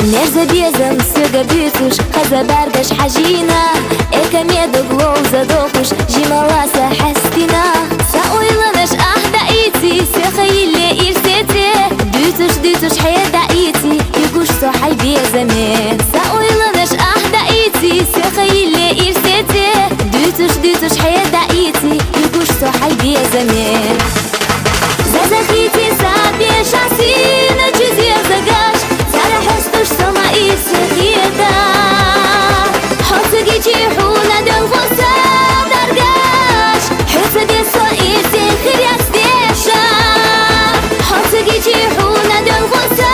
Нерза безом сюга бютуш, хаза бардаш хажина. Эка меду глоуза докуш, жималаса хастина. Сауиланаш ахдايتي سخيلي إرسيتي. بيوتوش ديتوش حيدايتي يقوش صحي بيزمين. ساويلانش أحدايتي سخيلي إرسيتي. بيوتوش ديتوش حيدايتي يقوش صحي بيزمين. زازخيتي سابي شاسينا جزير زقاش. سارة حستوش سمايت سخيتا. حوصقي جيحونا دل غصة درقاش. حوصقي صائر سخير يستيشا. حوصقي جيحونا دل غصة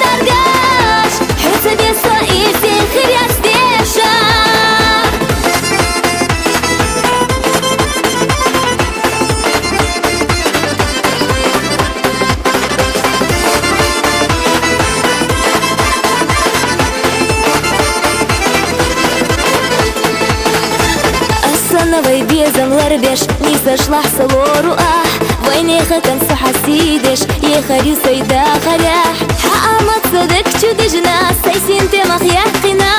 درقاش. حوصقي صائر سخير يستيشا. Новый безом ларбеш, не сошла в салору, войне хатан сахасидеш, ехарю сайда харях. حقامت صدق شدجنا سيسين تمخ يحقنا.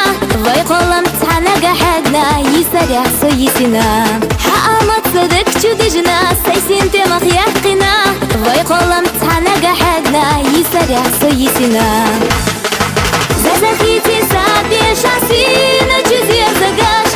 وي قلم تعناق حقنا يسرع سيسنا. حقامت صدق شدجنا سيسين تمخ يحقنا. وي قلم تعناق حقنا يسرع سيسنا. زازخيتي سابي شاسينا جزير زقاش.